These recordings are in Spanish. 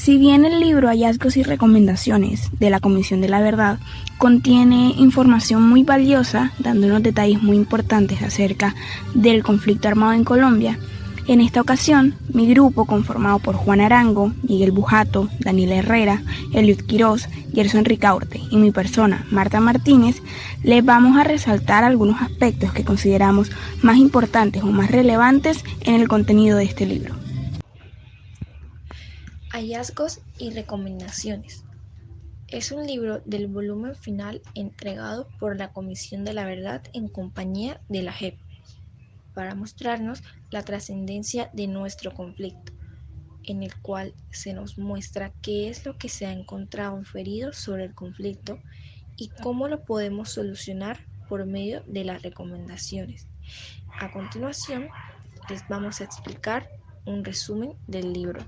Si bien el libro Hallazgos y Recomendaciones de la Comisión de la Verdad contiene información muy valiosa, dando unos detalles muy importantes acerca del conflicto armado en Colombia, en esta ocasión, mi grupo, conformado por Juan Arango, Miguel Bujato, Daniel Herrera, Eliud Quiroz, Gerson Ricaurte y mi persona, Marta Martínez, les vamos a resaltar algunos aspectos que consideramos más importantes o más relevantes en el contenido de este libro. Hallazgos y recomendaciones. Es un libro del volumen final entregado por la Comisión de la Verdad en compañía de la JEP, para mostrarnos la trascendencia de nuestro conflicto, en el cual se nos muestra qué es lo que se ha encontrado inferido sobre el conflicto y cómo lo podemos solucionar por medio de las recomendaciones. A continuación, les vamos a explicar un resumen del libro.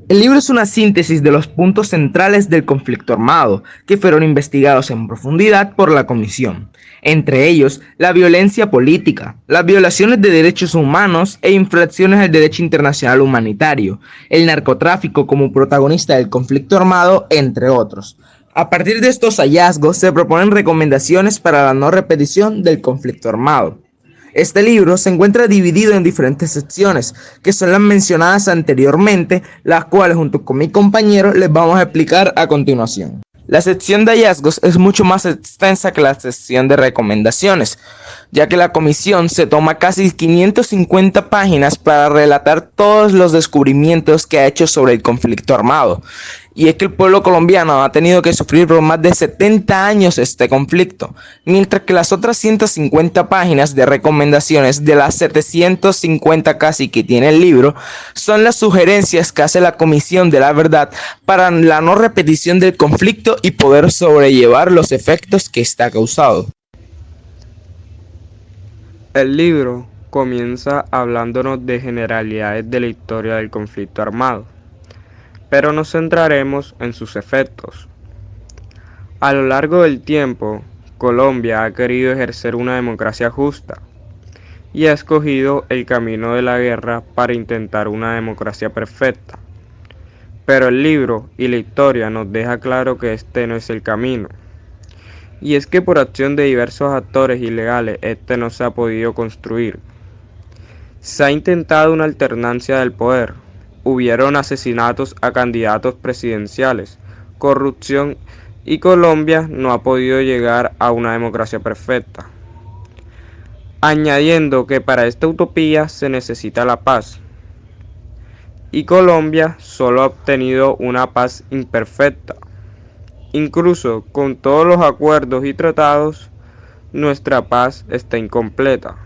El libro es una síntesis de los puntos centrales del conflicto armado, que fueron investigados en profundidad por la Comisión, entre ellos la violencia política, las violaciones de derechos humanos e infracciones al derecho internacional humanitario, el narcotráfico como protagonista del conflicto armado, entre otros. A partir de estos hallazgos se proponen recomendaciones para la no repetición del conflicto armado. Este libro se encuentra dividido en diferentes secciones, que son las mencionadas anteriormente, las cuales junto con mi compañero les vamos a explicar a continuación. La sección de hallazgos es mucho más extensa que la sección de recomendaciones, ya que la comisión se toma casi 550 páginas para relatar todos los descubrimientos que ha hecho sobre el conflicto armado. Y es que el pueblo colombiano ha tenido que sufrir por más de 70 años este conflicto, mientras que las otras 150 páginas de recomendaciones de las 750 casi que tiene el libro son las sugerencias que hace la Comisión de la Verdad para la no repetición del conflicto y poder sobrellevar los efectos que está causado. El libro comienza hablándonos de generalidades de la historia del conflicto armado, pero nos centraremos en sus efectos. A lo largo del tiempo, Colombia ha querido ejercer una democracia justa y ha escogido el camino de la guerra para intentar una democracia perfecta. Pero el libro y la historia nos deja claro que este no es el camino. Y es que por acción de diversos actores ilegales este no se ha podido construir. Se ha intentado una alternancia del poder. Hubieron asesinatos a candidatos presidenciales, corrupción y Colombia no ha podido llegar a una democracia perfecta. Añadiendo que para esta utopía se necesita la paz. Y Colombia solo ha obtenido una paz imperfecta. Incluso con todos los acuerdos y tratados, nuestra paz está incompleta.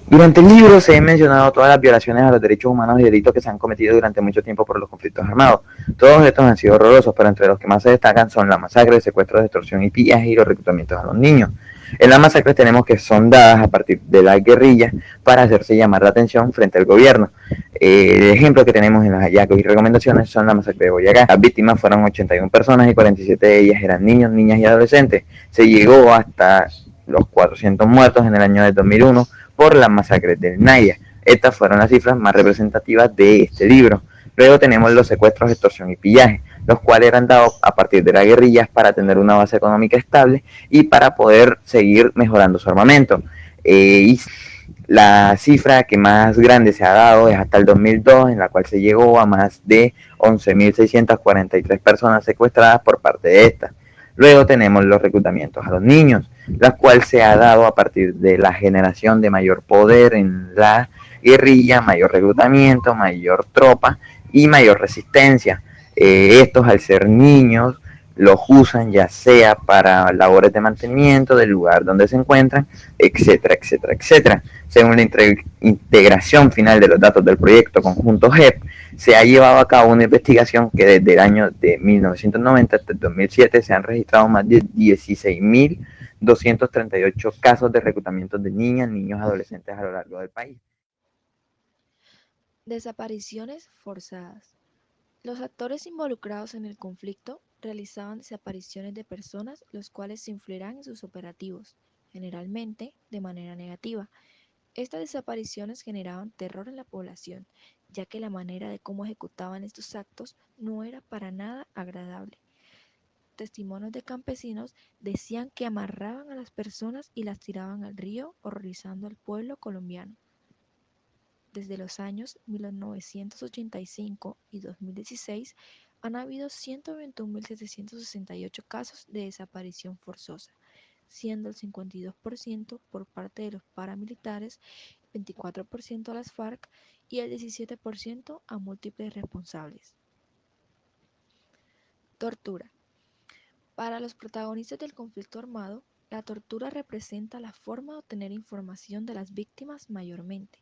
Durante el libro se han mencionado todas las violaciones a los derechos humanos y delitos que se han cometido durante mucho tiempo por los conflictos armados. Todos estos han sido horrorosos, pero entre los que más se destacan son la masacre, secuestros, extorsión y pillaje y los reclutamientos a los niños. En las masacres tenemos que son dadas a partir de las guerrillas para hacerse llamar la atención frente al gobierno. El ejemplo que tenemos en los hallazgos y recomendaciones son la masacre de Boyacá. Las víctimas fueron 81 personas y 47 de ellas eran niños, niñas y adolescentes. Se llegó hasta los 400 muertos en el año de 2001 por las masacres del Naya. Estas fueron las cifras más representativas de este libro. Luego tenemos los secuestros, extorsión y pillaje, los cuales eran dados a partir de las guerrillas para tener una base económica estable y para poder seguir mejorando su armamento. Y la cifra que más grande se ha dado es hasta el 2002, en la cual se llegó a más de 11.643 personas secuestradas por parte de estas. Luego tenemos los reclutamientos a los niños, la cual se ha dado a partir de la generación de mayor poder en la guerrilla, mayor reclutamiento, mayor tropa y mayor resistencia. Estos, al ser niños, los usan ya sea para labores de mantenimiento del lugar donde se encuentran, etcétera, etcétera, etcétera. Según la integración final de los datos del proyecto conjunto JEP, se ha llevado a cabo una investigación que desde el año de 1990 hasta el 2007 se han registrado más de 16.238 casos de reclutamiento de niñas, niños, adolescentes a lo largo del país. Desapariciones forzadas. Los actores involucrados en el conflicto realizaban desapariciones de personas, los cuales influirán en sus operativos, generalmente de manera negativa. Estas desapariciones generaban terror en la población, ya que la manera de cómo ejecutaban estos actos no era para nada agradable. Testimonios de campesinos decían que amarraban a las personas y las tiraban al río, horrorizando al pueblo colombiano. Desde los años 1985 y 2016 han habido 121.768 casos de desaparición forzosa, siendo el 52% por parte de los paramilitares, 24% a las FARC y el 17% a múltiples responsables. Tortura. Para los protagonistas del conflicto armado, la tortura representa la forma de obtener información de las víctimas mayormente,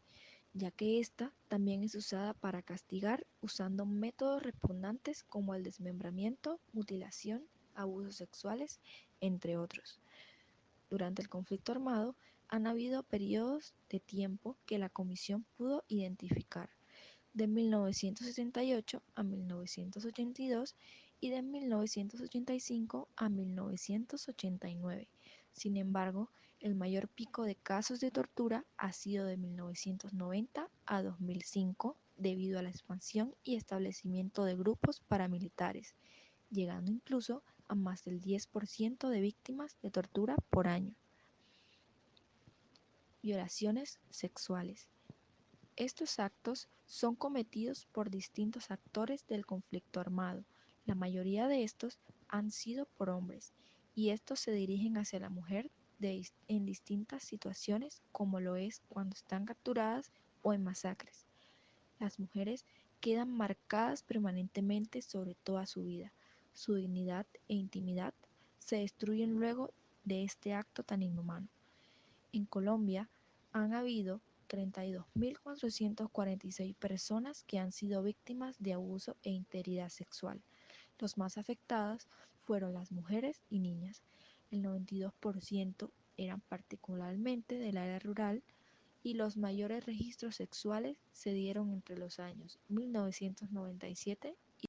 ya que ésta también es usada para castigar usando métodos repugnantes como el desmembramiento, mutilación, abusos sexuales, entre otros. Durante el conflicto armado han habido periodos de tiempo que la Comisión pudo identificar, de 1978 a 1982 y de 1985 a 1989. Sin embargo, el mayor pico de casos de tortura ha sido de 1990 a 2005 debido a la expansión y establecimiento de grupos paramilitares, llegando incluso a más del 10% de víctimas de tortura por año. Violaciones sexuales. Estos actos son cometidos por distintos actores del conflicto armado. La mayoría de estos han sido por hombres, y estos se dirigen hacia la mujer en distintas situaciones, como lo es cuando están capturadas o en masacres. Las mujeres quedan marcadas permanentemente sobre toda su vida. Su dignidad e intimidad se destruyen luego de este acto tan inhumano. En Colombia han habido 32.446 personas que han sido víctimas de abuso e integridad sexual. Los más afectadas fueron las mujeres y niñas. El 92% eran particularmente del área rural y los mayores registros sexuales se dieron entre los años 1997 y...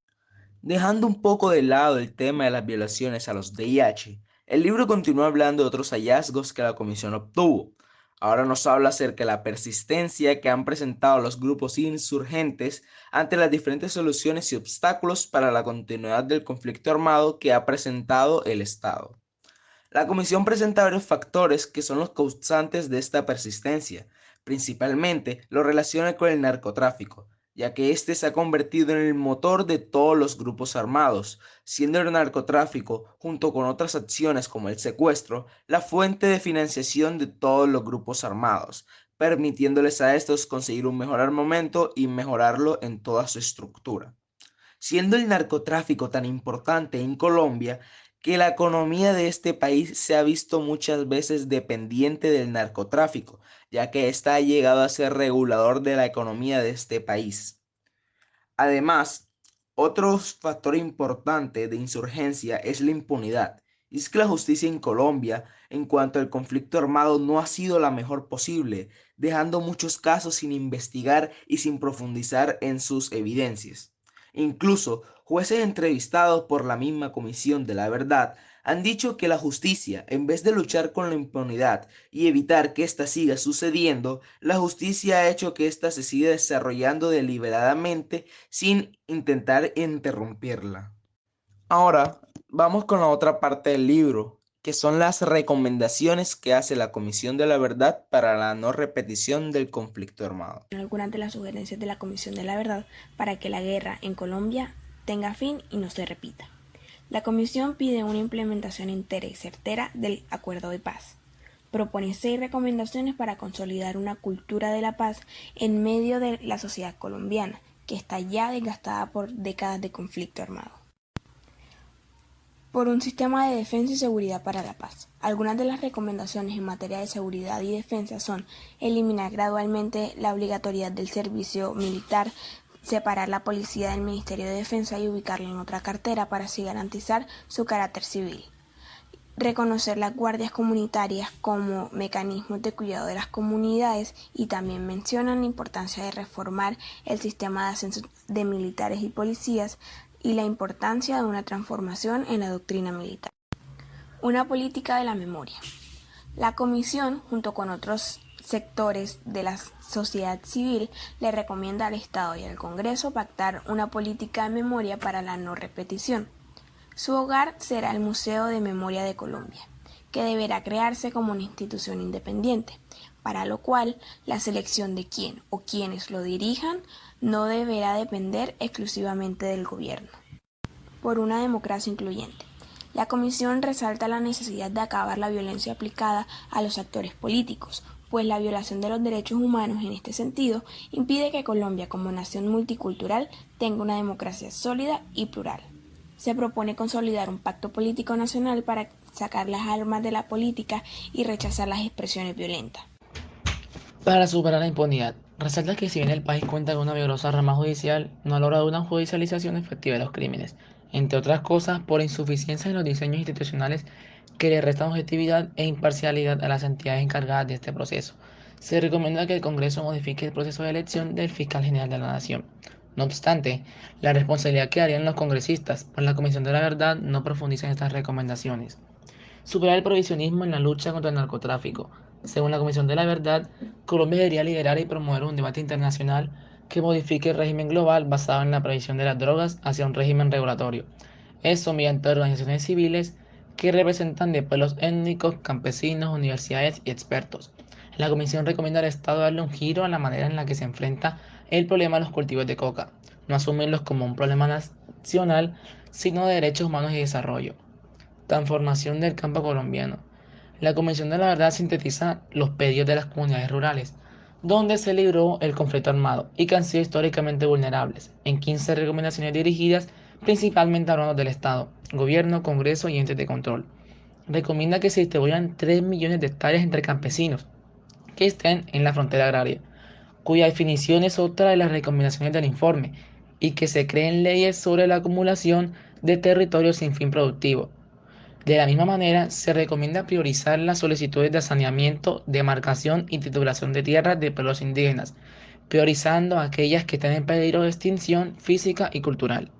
Dejando un poco de lado el tema de las violaciones a los VIH, el libro continúa hablando de otros hallazgos que la comisión obtuvo. Ahora nos habla acerca de la persistencia que han presentado los grupos insurgentes ante las diferentes soluciones y obstáculos para la continuidad del conflicto armado que ha presentado el Estado. La comisión presenta varios factores que son los causantes de esta persistencia, principalmente lo relaciona con el narcotráfico, ya que este se ha convertido en el motor de todos los grupos armados, siendo el narcotráfico, junto con otras acciones como el secuestro, la fuente de financiación de todos los grupos armados, permitiéndoles a estos conseguir un mejor armamento y mejorarlo en toda su estructura. Siendo el narcotráfico tan importante en Colombia, que la economía de este país se ha visto muchas veces dependiente del narcotráfico, ya que ésta ha llegado a ser regulador de la economía de este país. Además, otro factor importante de insurgencia es la impunidad. Y es que la justicia en Colombia, en cuanto al conflicto armado, no ha sido la mejor posible, dejando muchos casos sin investigar y sin profundizar en sus evidencias. Incluso, jueces entrevistados por la misma Comisión de la Verdad han dicho que la justicia, en vez de luchar con la impunidad y evitar que ésta siga sucediendo, la justicia ha hecho que ésta se siga desarrollando deliberadamente sin intentar interrumpirla. Ahora, vamos con la otra parte del libro, que son las recomendaciones que hace la Comisión de la Verdad para la no repetición del conflicto armado. Algunas de las sugerencias de la Comisión de la Verdad para que la guerra en Colombia tenga fin y no se repita. La Comisión pide una implementación entera y certera del Acuerdo de Paz. Propone 6 recomendaciones para consolidar una cultura de la paz en medio de la sociedad colombiana, que está ya desgastada por décadas de conflicto armado. Por un sistema de defensa y seguridad para la paz. Algunas de las recomendaciones en materia de seguridad y defensa son eliminar gradualmente la obligatoriedad del servicio militar, separar la policía del Ministerio de Defensa y ubicarla en otra cartera para así garantizar su carácter civil. Reconocer las guardias comunitarias como mecanismos de cuidado de las comunidades y también mencionan la importancia de reformar el sistema de ascenso de militares y policías y la importancia de una transformación en la doctrina militar. Una política de la memoria. La Comisión, junto con otros sectores de la sociedad civil le recomienda al Estado y al Congreso pactar una política de memoria para la no repetición. Su hogar será el Museo de Memoria de Colombia, que deberá crearse como una institución independiente, para lo cual la selección de quién o quienes lo dirijan no deberá depender exclusivamente del gobierno. Por una democracia incluyente. La Comisión resalta la necesidad de acabar la violencia aplicada a los actores políticos, pues la violación de los derechos humanos en este sentido impide que Colombia como nación multicultural tenga una democracia sólida y plural. Se propone consolidar un pacto político nacional para sacar las armas de la política y rechazar las expresiones violentas. Para superar la impunidad, resalta que si bien el país cuenta con una vigorosa rama judicial, no ha logrado una judicialización efectiva de los crímenes, entre otras cosas por insuficiencia en los diseños institucionales que le restan objetividad e imparcialidad a las entidades encargadas de este proceso. Se recomienda que el Congreso modifique el proceso de elección del fiscal general de la Nación. No obstante, la responsabilidad quedaría en los congresistas, pues la Comisión de la Verdad no profundiza en estas recomendaciones. Superar el prohibicionismo en la lucha contra el narcotráfico. Según la Comisión de la Verdad, Colombia debería liderar y promover un debate internacional que modifique el régimen global basado en la prohibición de las drogas hacia un régimen regulatorio. Eso mediante organizaciones civiles que representan de pueblos étnicos, campesinos, universidades y expertos. La Comisión recomienda al Estado darle un giro a la manera en la que se enfrenta el problema de los cultivos de coca, no asumirlos como un problema nacional, sino de derechos humanos y desarrollo. Transformación del campo colombiano. La Comisión de la Verdad sintetiza los pedidos de las comunidades rurales, donde se libró el conflicto armado y que han sido históricamente vulnerables, en 15 recomendaciones dirigidas principalmente a órganos del Estado, gobierno, Congreso y entes de control. Recomienda que se distribuyan 3 millones de hectáreas entre campesinos que estén en la frontera agraria, cuya definición es otra de las recomendaciones del informe, y que se creen leyes sobre la acumulación de territorios sin fin productivo. De la misma manera, se recomienda priorizar las solicitudes de saneamiento, demarcación y titulación de tierras de pueblos indígenas, priorizando aquellas que están en peligro de extinción física y cultural.